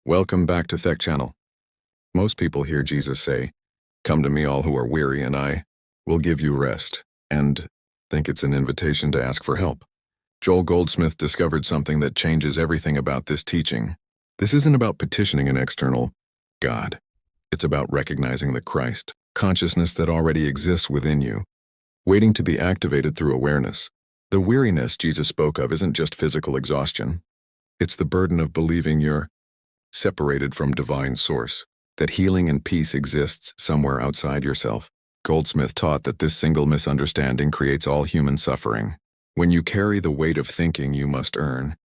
Welcome back to Tech Channel. Most people hear Jesus say, "Come to me all who are weary and I will give you rest," and think it's an invitation to ask for help. Joel Goldsmith discovered something that changes everything about this teaching. This isn't about petitioning an external God. It's about recognizing the Christ consciousness that already exists within you, waiting to be activated through awareness. The weariness Jesus spoke of isn't just physical exhaustion. It's the burden of believing you're separated from divine source, that healing and peace exists somewhere outside yourself. Goldsmith taught that this single misunderstanding creates all human suffering. When you carry the weight of thinking you must earn,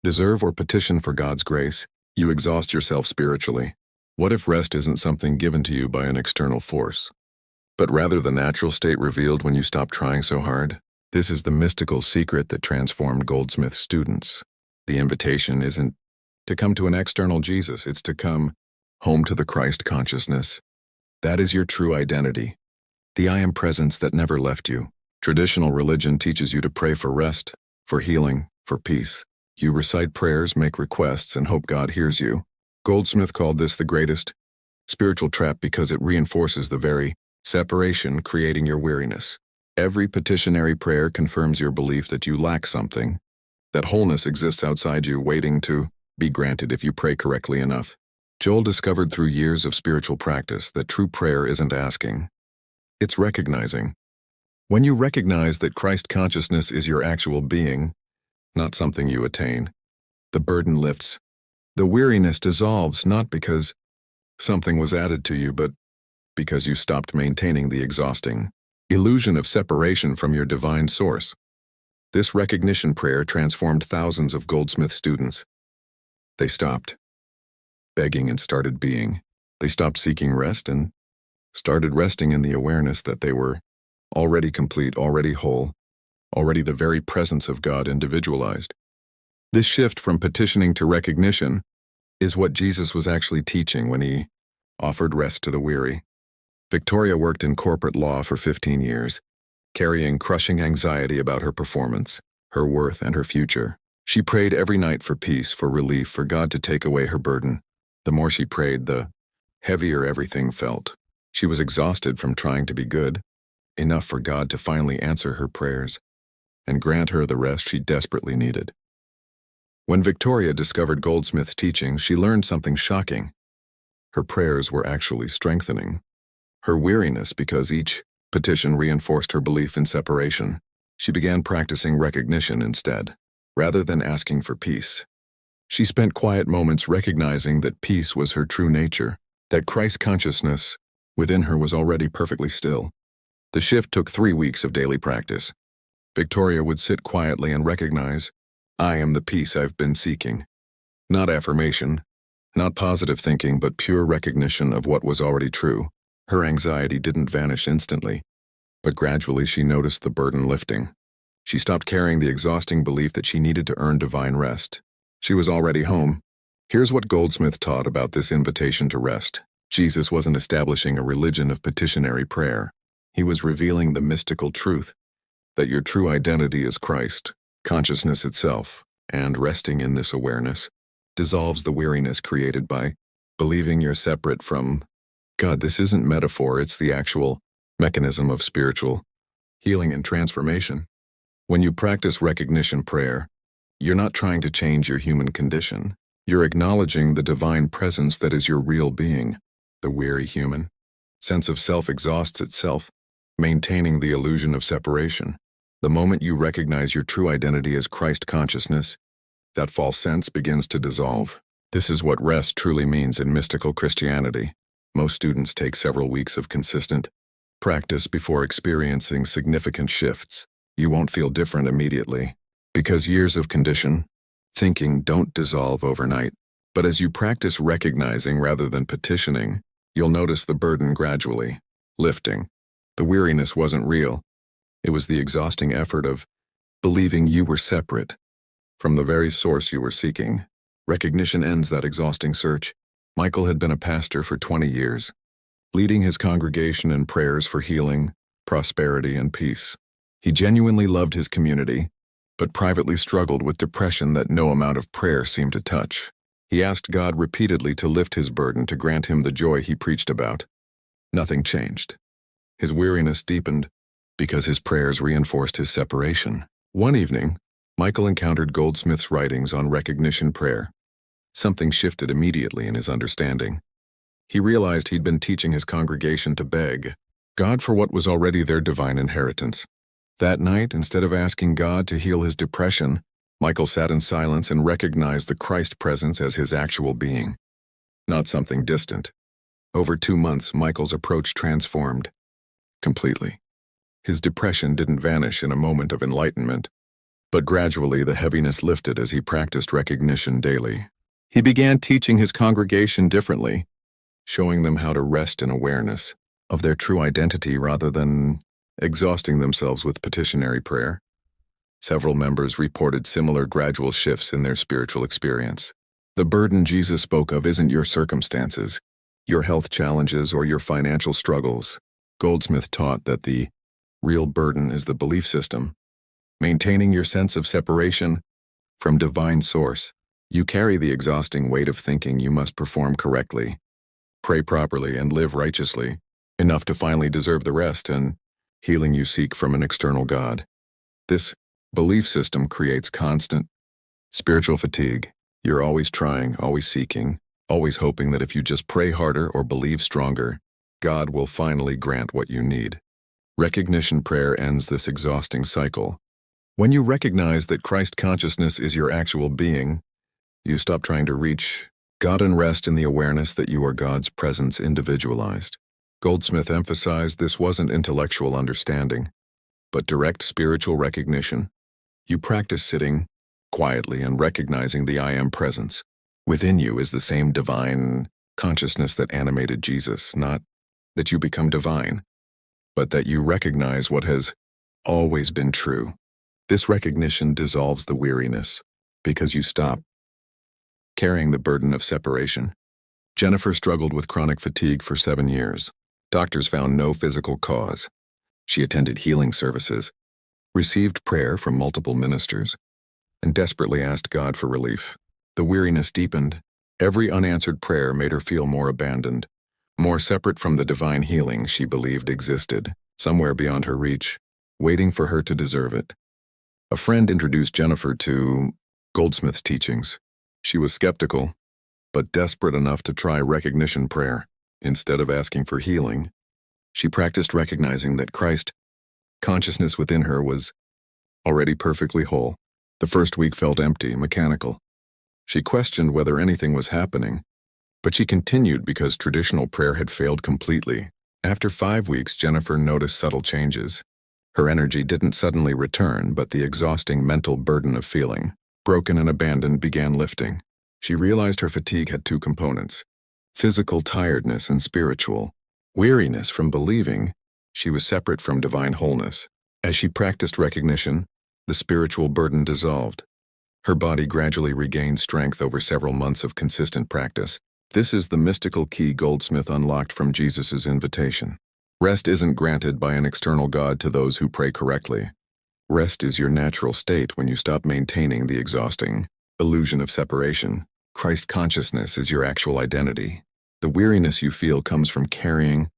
deserve, or petition for God's grace, you exhaust yourself spiritually. What if rest isn't something given to you by an external force, but rather the natural state revealed when you stop trying so hard? This is the mystical secret that transformed Goldsmith's students. The invitation isn't to come to an external Jesus, it's to come home to the Christ consciousness. That is your true identity, the I am presence that never left you. Traditional religion teaches you to pray for rest, for healing, for peace. You recite prayers, make requests, and hope God hears you. Goldsmith called this the greatest spiritual trap because it reinforces the very separation creating your weariness. Every petitionary prayer confirms your belief that you lack something, that wholeness exists outside you waiting to be granted if you pray correctly enough. Joel discovered through years of spiritual practice that true prayer isn't asking, it's recognizing. When you recognize that Christ consciousness is your actual being, not something you attain, the burden lifts. The weariness dissolves not because something was added to you, but because you stopped maintaining the exhausting illusion of separation from your divine source. This recognition prayer transformed thousands of Goldsmith students. They stopped begging and started being. They stopped seeking rest and started resting in the awareness that they were already complete, already whole, already the very presence of God individualized. This shift from petitioning to recognition is what Jesus was actually teaching when he offered rest to the weary. Victoria worked in corporate law for 15 years, carrying crushing anxiety about her performance, her worth, and her future. She prayed every night for peace, for relief, for God to take away her burden. The more she prayed, the heavier everything felt. She was exhausted from trying to be good, enough for God to finally answer her prayers and grant her the rest she desperately needed. When Victoria discovered Goldsmith's teaching, she learned something shocking. Her prayers were actually strengthening her weariness because each petition reinforced her belief in separation. She began practicing recognition instead, rather than asking for peace. She spent quiet moments recognizing that peace was her true nature, that Christ consciousness within her was already perfectly still. The shift took 3 weeks of daily practice. Victoria would sit quietly and recognize, I am the peace I've been seeking. Not affirmation, not positive thinking, but pure recognition of what was already true. Her anxiety didn't vanish instantly, but gradually she noticed the burden lifting. She stopped carrying the exhausting belief that she needed to earn divine rest. She was already home. Here's what Goldsmith taught about this invitation to rest. Jesus wasn't establishing a religion of petitionary prayer. He was revealing the mystical truth that your true identity is Christ, consciousness itself, and resting in this awareness dissolves the weariness created by believing you're separate from God. This isn't metaphor, it's the actual mechanism of spiritual healing and transformation. When you practice recognition prayer, you're not trying to change your human condition. You're acknowledging the divine presence that is your real being. The weary human sense of self exhausts itself, maintaining the illusion of separation. The moment you recognize your true identity as Christ consciousness, that false sense begins to dissolve. This is what rest truly means in mystical Christianity. Most students take several weeks of consistent practice before experiencing significant shifts. You won't feel different immediately, because years of condition, thinking don't dissolve overnight. But as you practice recognizing rather than petitioning, you'll notice the burden gradually lifting. The weariness wasn't real. It was the exhausting effort of believing you were separate from the very source you were seeking. Recognition ends that exhausting search. Michael had been a pastor for 20 years, leading his congregation in prayers for healing, prosperity, and peace. He genuinely loved his community, but privately struggled with depression that no amount of prayer seemed to touch. He asked God repeatedly to lift his burden, to grant him the joy he preached about. Nothing changed. His weariness deepened because his prayers reinforced his separation. One evening, Michael encountered Goldsmith's writings on recognition prayer. Something shifted immediately in his understanding. He realized he'd been teaching his congregation to beg God for what was already their divine inheritance. That night, instead of asking God to heal his depression, Michael sat in silence and recognized the Christ presence as his actual being, not something distant. Over 2 months, Michael's approach transformed completely. His depression didn't vanish in a moment of enlightenment, but gradually the heaviness lifted as he practiced recognition daily. He began teaching his congregation differently, showing them how to rest in awareness of their true identity rather than exhausting themselves with petitionary prayer. Several members reported similar gradual shifts in their spiritual experience. The burden Jesus spoke of isn't your circumstances, your health challenges, or your financial struggles. Goldsmith taught that the real burden is the belief system, maintaining your sense of separation from divine source. You carry the exhausting weight of thinking you must perform correctly, pray properly, and live righteously, enough to finally deserve the rest and healing you seek from an external God. This belief system creates constant spiritual fatigue. You're always trying, always seeking, always hoping that if you just pray harder or believe stronger, God will finally grant what you need. Recognition prayer ends this exhausting cycle. When you recognize that Christ consciousness is your actual being, you stop trying to reach God and rest in the awareness that you are God's presence individualized. Goldsmith emphasized this wasn't intellectual understanding, but direct spiritual recognition. You practice sitting quietly and recognizing the I am presence. Within you is the same divine consciousness that animated Jesus, not that you become divine, but that you recognize what has always been true. This recognition dissolves the weariness because you stop carrying the burden of separation. Jennifer struggled with chronic fatigue for 7 years. Doctors found no physical cause. She attended healing services, received prayer from multiple ministers, and desperately asked God for relief. The weariness deepened. Every unanswered prayer made her feel more abandoned, more separate from the divine healing she believed existed, somewhere beyond her reach, waiting for her to deserve it. A friend introduced Jennifer to Goldsmith's teachings. She was skeptical, but desperate enough to try recognition prayer. Instead of asking for healing, she practiced recognizing that Christ consciousness within her was already perfectly whole. The first week felt empty, mechanical. She questioned whether anything was happening, but she continued because traditional prayer had failed completely. After 5 weeks, Jennifer noticed subtle changes. Her energy didn't suddenly return, but the exhausting mental burden of feeling broken and abandoned began lifting. She realized her fatigue had 2 components: physical tiredness and spiritual weariness from believing she was separate from divine wholeness. As she practiced recognition, the spiritual burden dissolved. Her body gradually regained strength over several months of consistent practice. This is the mystical key Goldsmith unlocked from Jesus' invitation. Rest isn't granted by an external God to those who pray correctly. Rest is your natural state when you stop maintaining the exhausting illusion of separation. Christ consciousness is your actual identity. The weariness you feel comes from carrying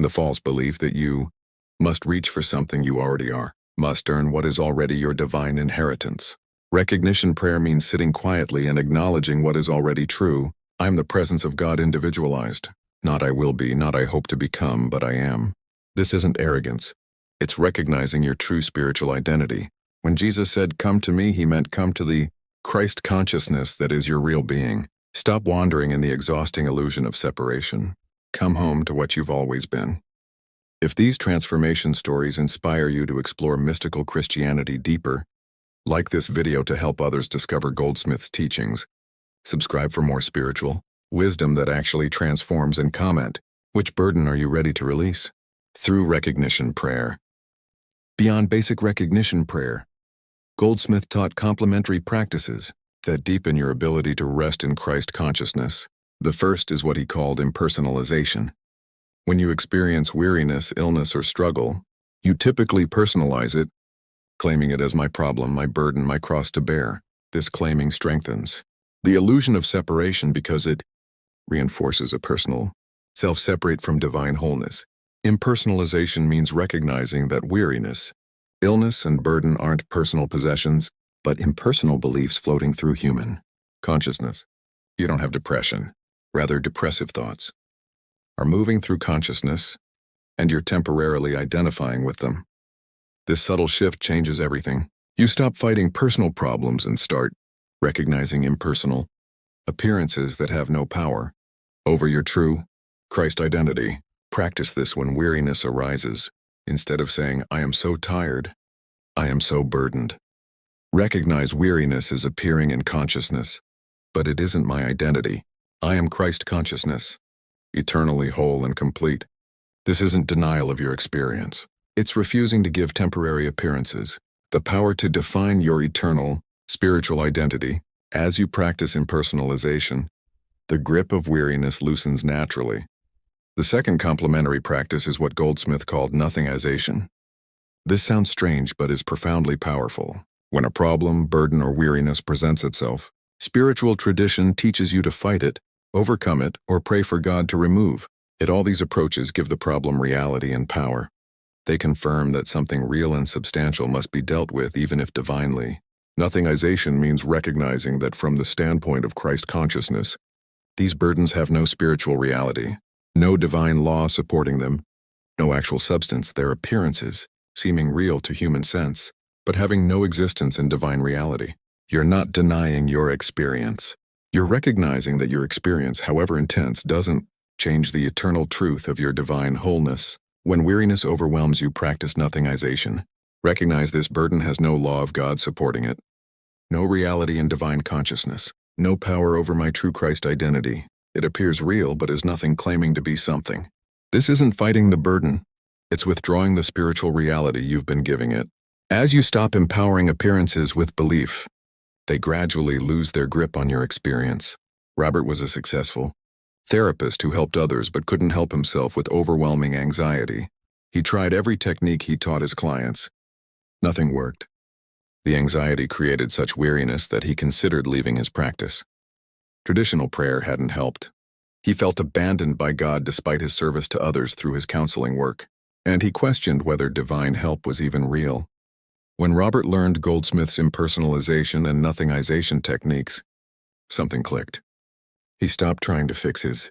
the false belief that you must reach for something you already are, must earn what is already your divine inheritance. Recognition prayer means sitting quietly and acknowledging what is already true. I'm the presence of God individualized. Not I will be, not I hope to become, but I am. This isn't arrogance. It's recognizing your true spiritual identity. When Jesus said, "Come to me," he meant come to the Christ consciousness that is your real being. Stop wandering in the exhausting illusion of separation. Come home to what you've always been. If these transformation stories inspire you to explore mystical Christianity deeper, like this video to help others discover Goldsmith's teachings. Subscribe for more spiritual wisdom that actually transforms, and comment, which burden are you ready to release? Through recognition prayer. Beyond basic recognition prayer, Goldsmith taught complementary practices that deepen your ability to rest in Christ consciousness. The first is what he called impersonalization. When you experience weariness, illness, or struggle, you typically personalize it, claiming it as my problem, my burden, my cross to bear. This claiming strengthens The illusion of separation because it reinforces a personal self-separate from divine wholeness. Impersonalization means recognizing that weariness, illness, and burden aren't personal possessions, but impersonal beliefs floating through human consciousness. You don't have depression, rather depressive thoughts are moving through consciousness, and you're temporarily identifying with them. This subtle shift changes everything. You stop fighting personal problems and start recognizing impersonal appearances that have no power over your true Christ identity. Practice this when weariness arises. Instead of saying, "I am so tired, I am so burdened." Recognize weariness as appearing in consciousness, but it isn't my identity. I am Christ consciousness, eternally whole and complete. This isn't denial of your experience. It's refusing to give temporary appearances the power to define your eternal, spiritual identity. As you practice impersonalization, the grip of weariness loosens naturally. The second complementary practice is what Goldsmith called nothingization. This sounds strange but is profoundly powerful. When a problem, burden, or weariness presents itself, spiritual tradition teaches you to fight it, overcome it, or pray for God to remove it. All these approaches give the problem reality and power. They confirm that something real and substantial must be dealt with even if divinely. Nothingization means recognizing that from the standpoint of Christ consciousness, these burdens have no spiritual reality, no divine law supporting them, no actual substance. They're appearances, seeming real to human sense, but having no existence in divine reality. You're not denying your experience. You're recognizing that your experience, however intense, doesn't change the eternal truth of your divine wholeness. When weariness overwhelms you, practice nothingization. Recognize this burden has no law of God supporting it, no reality in divine consciousness, no power over my true Christ identity. It appears real but is nothing, claiming to be something. This isn't fighting the burden. It's withdrawing the spiritual reality you've been giving it. As you stop empowering appearances with belief, they gradually lose their grip on your experience. Robert was a successful therapist who helped others but couldn't help himself with overwhelming anxiety. He tried every technique he taught his clients. Nothing worked. The anxiety created such weariness that he considered leaving his practice. Traditional prayer hadn't helped. He felt abandoned by God despite his service to others through his counseling work, and he questioned whether divine help was even real. When Robert learned Goldsmith's impersonalization and nothingization techniques, something clicked. He stopped trying to fix his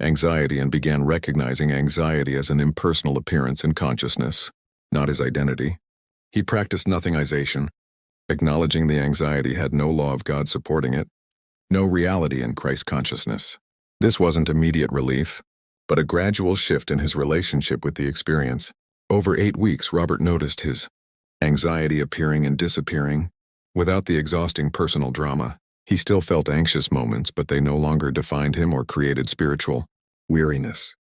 anxiety and began recognizing anxiety as an impersonal appearance in consciousness, not his identity. He practiced nothingization, acknowledging the anxiety had no law of God supporting it, no reality in Christ consciousness. This wasn't immediate relief, but a gradual shift in his relationship with the experience. Over 8 weeks, Robert noticed his anxiety appearing and disappearing, without the exhausting personal drama. He still felt anxious moments, but they no longer defined him or created spiritual weariness.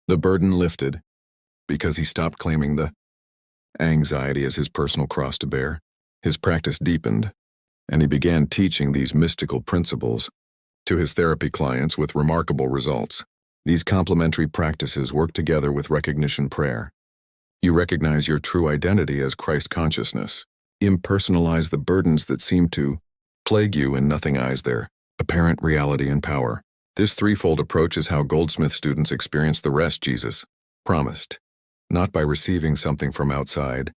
The burden lifted, because he stopped claiming the anxiety as his personal cross to bear. His practice deepened, and he began teaching these mystical principles to his therapy clients with remarkable results. These complementary practices work together with recognition prayer. You recognize your true identity as Christ consciousness. Impersonalize the burdens that seem to plague you and nothingize their apparent reality and power. This threefold approach is how Goldsmith students experience the rest Jesus promised, not by receiving something from outside,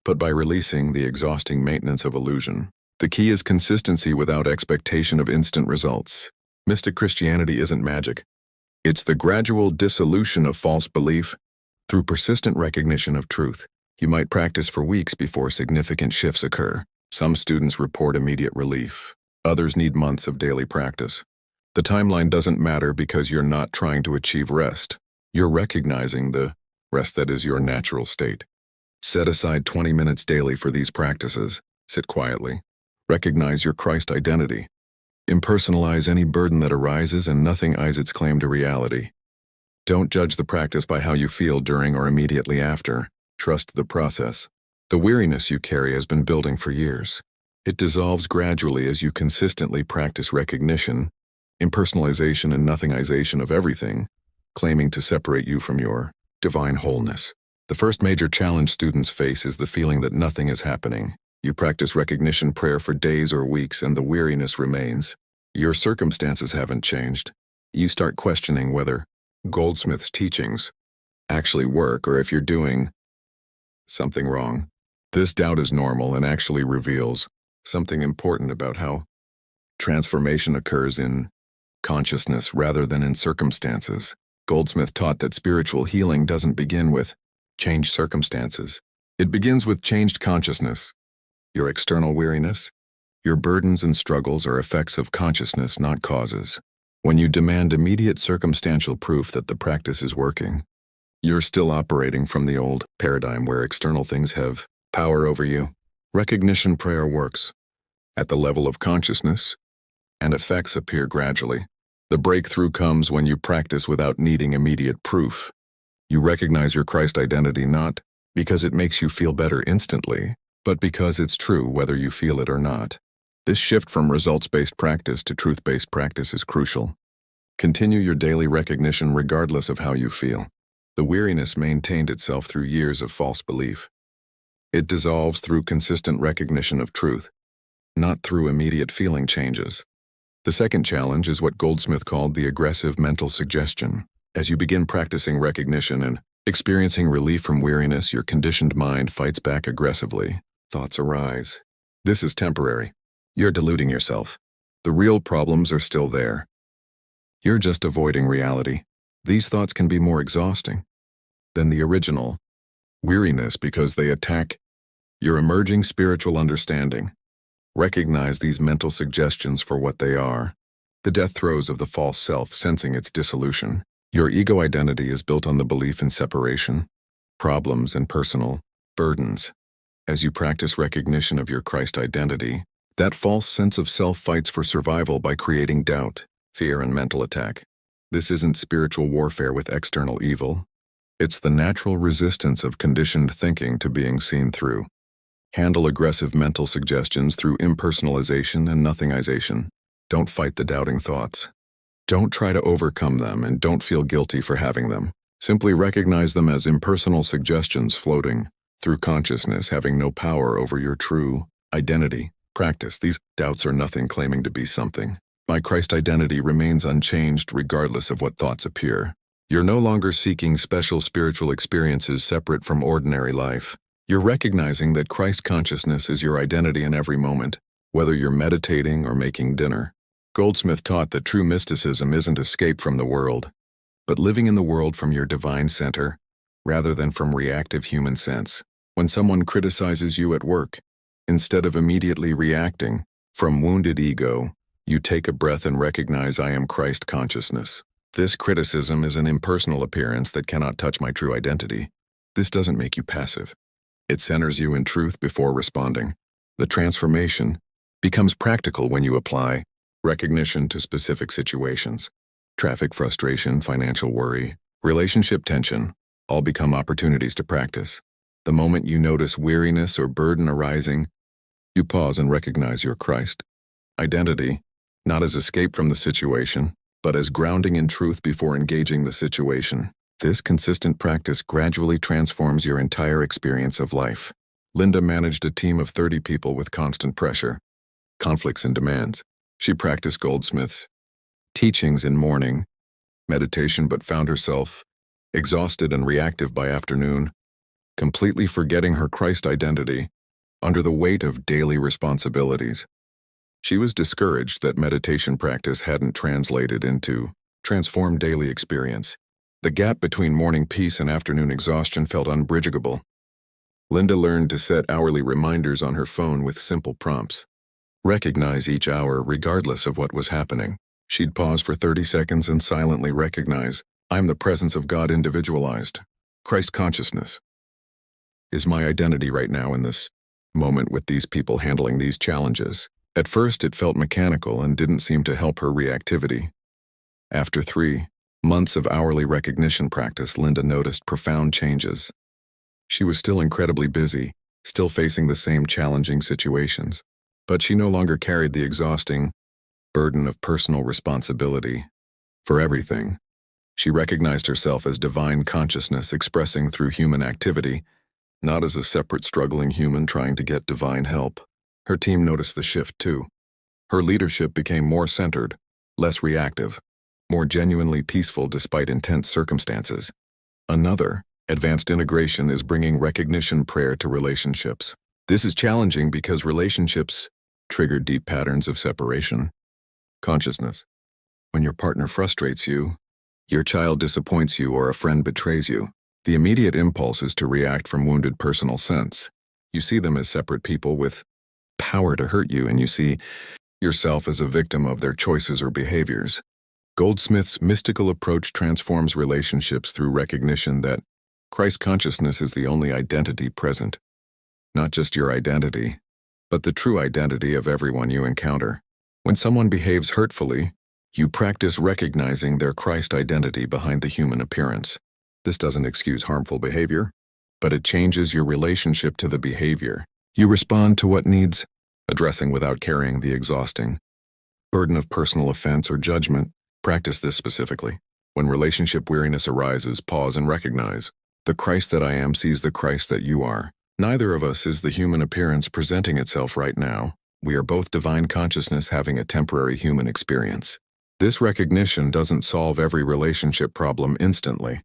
but by releasing the exhausting maintenance of illusion. The key is consistency without expectation of instant results. Mystic Christianity isn't magic. It's the gradual dissolution of false belief through persistent recognition of truth. You might practice for weeks before significant shifts occur. Some students report immediate relief. Others need months of daily practice. The timeline doesn't matter because you're not trying to achieve rest. You're recognizing the rest that is your natural state. Set aside 20 minutes daily for these practices. Sit quietly. Recognize your Christ identity. Impersonalize any burden that arises and nothingize its claim to reality. Don't judge the practice by how you feel during or immediately after. Trust the process. The weariness you carry has been building for years. It dissolves gradually as you consistently practice recognition, impersonalization, and nothingization of everything, claiming to separate you from your divine wholeness. The first major challenge students face is the feeling that nothing is happening. You practice recognition prayer for days or weeks and the weariness remains. Your circumstances haven't changed. You start questioning whether Goldsmith's teachings actually work or if you're doing something wrong. This doubt is normal and actually reveals something important about how transformation occurs in consciousness rather than in circumstances. Goldsmith taught that spiritual healing doesn't begin with changed circumstances. It begins with changed consciousness. Your external weariness, your burdens and struggles are effects of consciousness, not causes. When you demand immediate circumstantial proof that the practice is working, you're still operating from the old paradigm where external things have power over you. Recognition prayer works at the level of consciousness, and effects appear gradually. The breakthrough comes when you practice without needing immediate proof. You recognize your Christ identity not because it makes you feel better instantly, but because it's true whether you feel it or not. This shift from results-based practice to truth-based practice is crucial. Continue your daily recognition regardless of how you feel. The weariness maintained itself through years of false belief. It dissolves through consistent recognition of truth, not through immediate feeling changes. The second challenge is what Goldsmith called the aggressive mental suggestion. As you begin practicing recognition and experiencing relief from weariness, your conditioned mind fights back aggressively. Thoughts arise. This is temporary. You're deluding yourself. The real problems are still there. You're just avoiding reality. These thoughts can be more exhausting than the original weariness because they attack your emerging spiritual understanding. Recognize these mental suggestions for what they are. The death throes of the false self, sensing its dissolution. Your ego identity is built on the belief in separation, problems, and personal burdens. As you practice recognition of your Christ identity, that false sense of self fights for survival by creating doubt, fear, and mental attack. This isn't spiritual warfare with external evil. It's the natural resistance of conditioned thinking to being seen through. Handle aggressive mental suggestions through impersonalization and nothingization. Don't fight the doubting thoughts. Don't try to overcome them and don't feel guilty for having them. Simply recognize them as impersonal suggestions floating through consciousness, having no power over your true identity. Practice. These doubts are nothing claiming to be something. My Christ identity remains unchanged regardless of what thoughts appear. You're no longer seeking special spiritual experiences separate from ordinary life. You're recognizing that Christ consciousness is your identity in every moment, whether you're meditating or making dinner. Goldsmith taught that true mysticism isn't escape from the world, but living in the world from your divine center, rather than from reactive human sense. When someone criticizes you at work, instead of immediately reacting from wounded ego, you take a breath and recognize I am Christ consciousness. This criticism is an impersonal appearance that cannot touch my true identity. This doesn't make you passive. It centers you in truth before responding. The transformation becomes practical when you apply recognition to specific situations. Traffic frustration, financial worry, relationship tension, all become opportunities to practice. The moment you notice weariness or burden arising, you pause and recognize your Christ identity, not as escape from the situation, but as grounding in truth before engaging the situation. This consistent practice gradually transforms your entire experience of life. Linda managed a team of 30 people with constant pressure, conflicts, and demands. She practiced Goldsmith's teachings in morning meditation but found herself exhausted and reactive by afternoon, completely forgetting her Christ identity under the weight of daily responsibilities. She was discouraged that meditation practice hadn't translated into transformed daily experience. The gap between morning peace and afternoon exhaustion felt unbridgeable. Linda learned to set hourly reminders on her phone with simple prompts. Recognize each hour regardless of what was happening. She'd pause for 30 seconds and silently recognize, I'm the presence of God individualized. Christ consciousness is my identity right now in this moment with these people handling these challenges. At first it felt mechanical and didn't seem to help her reactivity. After 3 months of hourly recognition practice, Linda noticed profound changes. She was still incredibly busy, still facing the same challenging situations, but she no longer carried the exhausting burden of personal responsibility for everything. She recognized herself as divine consciousness expressing through human activity, not as a separate struggling human trying to get divine help. Her team noticed the shift too. Her leadership became more centered, less reactive, more genuinely peaceful despite intense circumstances. Another, advanced integration, is bringing recognition prayer to relationships. This is challenging because relationships trigger deep patterns of separation. Consciousness. When your partner frustrates you, your child disappoints you, or a friend betrays you, the immediate impulse is to react from wounded personal sense. You see them as separate people with power to hurt you, and you see yourself as a victim of their choices or behaviors. Goldsmith's mystical approach transforms relationships through recognition that Christ consciousness is the only identity present. Not just your identity, but the true identity of everyone you encounter. When someone behaves hurtfully, you practice recognizing their Christ identity behind the human appearance. This doesn't excuse harmful behavior, but it changes your relationship to the behavior. You respond to what needs addressing without carrying the exhausting burden of personal offense or judgment. Practice this specifically. When relationship weariness arises, pause and recognize. The Christ that I am sees the Christ that you are. Neither of us is the human appearance presenting itself right now. We are both divine consciousness having a temporary human experience. This recognition doesn't solve every relationship problem instantly,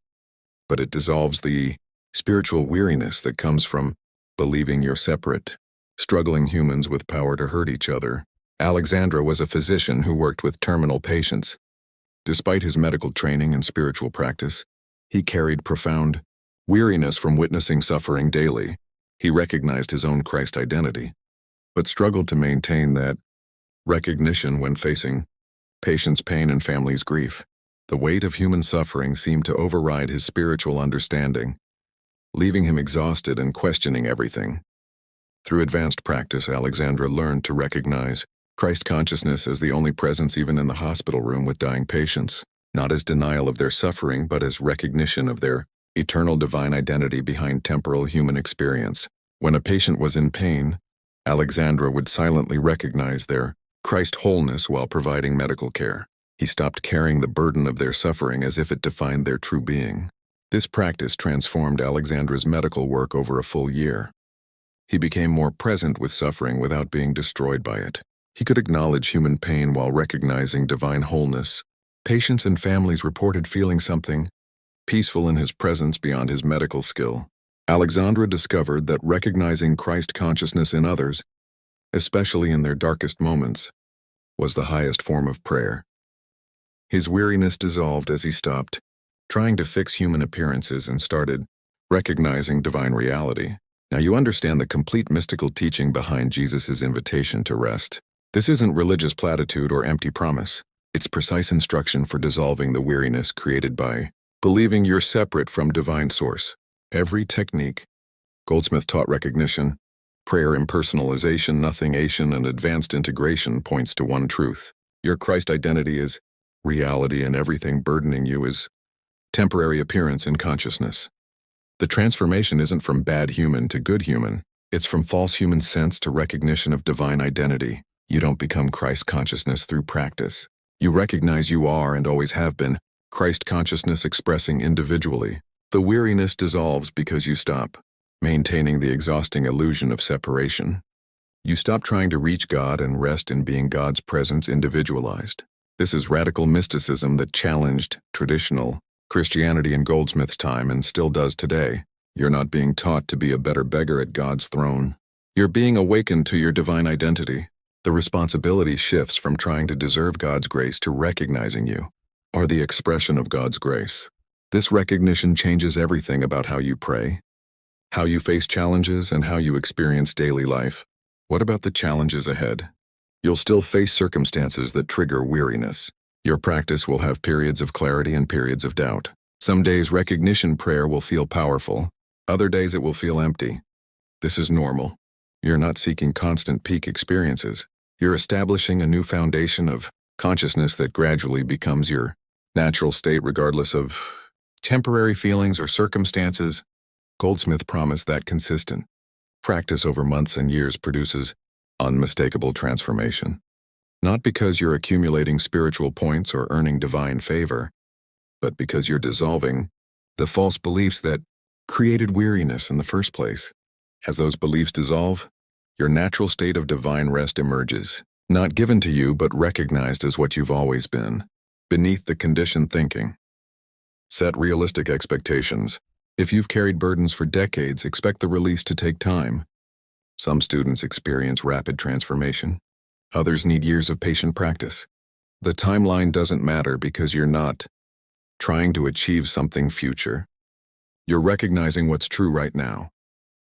but it dissolves the spiritual weariness that comes from believing you're separate, struggling humans with power to hurt each other. Alexandra was a physician who worked with terminal patients. Despite his medical training and spiritual practice, he carried profound weariness from witnessing suffering daily. He recognized his own Christ identity, but struggled to maintain that recognition when facing patients' pain and families' grief. The weight of human suffering seemed to override his spiritual understanding, leaving him exhausted and questioning everything. Through advanced practice, Alexandra learned to recognize Christ consciousness as the only presence even in the hospital room with dying patients, not as denial of their suffering, but as recognition of their eternal divine identity behind temporal human experience. When a patient was in pain, Alexandra would silently recognize their Christ wholeness while providing medical care. He stopped carrying the burden of their suffering as if it defined their true being. This practice transformed Alexandra's medical work over a full year. He became more present with suffering without being destroyed by it. He could acknowledge human pain while recognizing divine wholeness. Patients and families reported feeling something peaceful in his presence beyond his medical skill. Alexandra discovered that recognizing Christ consciousness in others, especially in their darkest moments, was the highest form of prayer. His weariness dissolved as he stopped trying to fix human appearances and started recognizing divine reality. Now you understand the complete mystical teaching behind Jesus' invitation to rest. This isn't religious platitude or empty promise. It's precise instruction for dissolving the weariness created by believing you're separate from divine source. Every technique, Goldsmith taught recognition, prayer, impersonalization, nothingation, and advanced integration points to one truth. Your Christ identity is reality, and everything burdening you is temporary appearance in consciousness. The transformation isn't from bad human to good human. It's from false human sense to recognition of divine identity. You don't become Christ consciousness through practice. You recognize you are and always have been Christ consciousness expressing individually. The weariness dissolves because you stop maintaining the exhausting illusion of separation. You stop trying to reach God and rest in being God's presence individualized. This is radical mysticism that challenged traditional Christianity in Goldsmith's time and still does today. You're not being taught to be a better beggar at God's throne. You're being awakened to your divine identity. The responsibility shifts from trying to deserve God's grace to recognizing you are the expression of God's grace. This recognition changes everything about how you pray, how you face challenges, and how you experience daily life. What about the challenges ahead? You'll still face circumstances that trigger weariness. Your practice will have periods of clarity and periods of doubt. Some days recognition prayer will feel powerful. Other days it will feel empty. This is normal. You're not seeking constant peak experiences. You're establishing a new foundation of consciousness that gradually becomes your natural state regardless of temporary feelings or circumstances. Goldsmith promised that consistent practice over months and years produces unmistakable transformation. Not because you're accumulating spiritual points or earning divine favor, but because you're dissolving the false beliefs that created weariness in the first place. As those beliefs dissolve, your natural state of divine rest emerges. Not given to you, but recognized as what you've always been, beneath the conditioned thinking. Set realistic expectations. If you've carried burdens for decades, expect the release to take time. Some students experience rapid transformation. Others need years of patient practice. The timeline doesn't matter because you're not trying to achieve something future. You're recognizing what's true right now,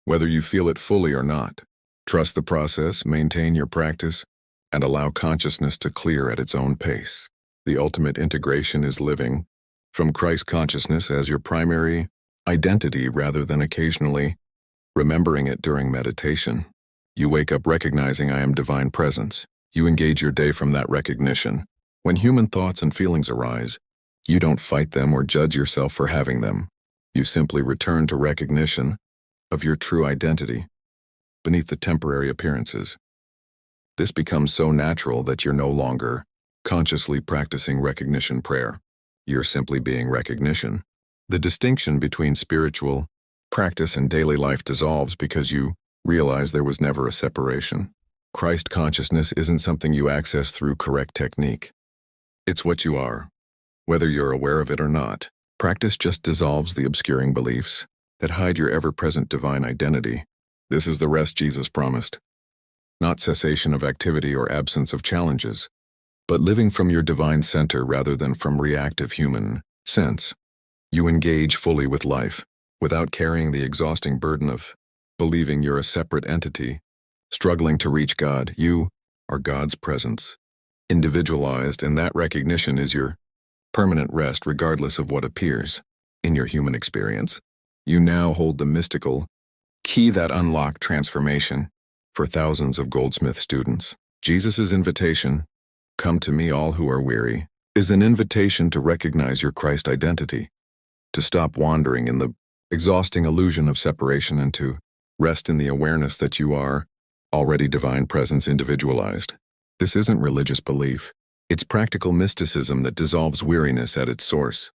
whether you feel it fully or not. Trust the process, maintain your practice, and allow consciousness to clear at its own pace. The ultimate integration is living from Christ consciousness as your primary identity rather than occasionally remembering it during meditation. You wake up recognizing I am divine presence. You engage your day from that recognition. When human thoughts and feelings arise, you don't fight them or judge yourself for having them. You simply return to recognition of your true identity beneath the temporary appearances. This becomes so natural that you're no longer consciously practicing recognition prayer. You're simply being recognition. The distinction between spiritual practice and daily life dissolves because you realize there was never a separation. Christ consciousness isn't something you access through correct technique. It's what you are, whether you're aware of it or not. Practice just dissolves the obscuring beliefs that hide your ever-present divine identity. This is the rest Jesus promised. Not cessation of activity or absence of challenges, but living from your divine center rather than from reactive human sense. You engage fully with life, without carrying the exhausting burden of believing you're a separate entity, struggling to reach God. You are God's presence, individualized, and that recognition is your permanent rest regardless of what appears in your human experience. You now hold the mystical key that unlocked transformation for thousands of Goldsmith students. Jesus' invitation, "Come to me all who are weary," is an invitation to recognize your Christ identity, to stop wandering in the exhausting illusion of separation and to rest in the awareness that you are already divine presence individualized. This isn't religious belief. It's practical mysticism that dissolves weariness at its source.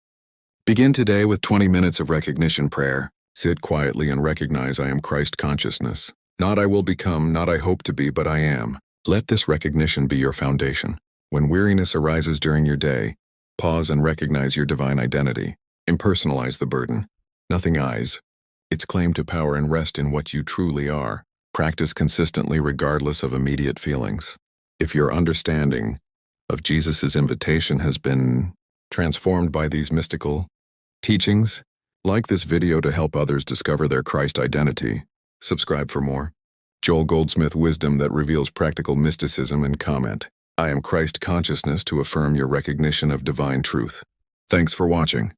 Begin today with 20 minutes of recognition prayer. Sit quietly and recognize I am Christ consciousness. Not I will become, not I hope to be, but I am. Let this recognition be your foundation. When weariness arises during your day, pause and recognize your divine identity. Impersonalize the burden. Nothing eyes its claim to power and rest in what you truly are. Practice consistently regardless of immediate feelings. If your understanding of Jesus' invitation has been transformed by these mystical teachings, like this video to help others discover their Christ identity. Subscribe for more. Joel Goldsmith wisdom that reveals practical mysticism, and comment, I am Christ consciousness, to affirm your recognition of divine truth. Thanks for watching.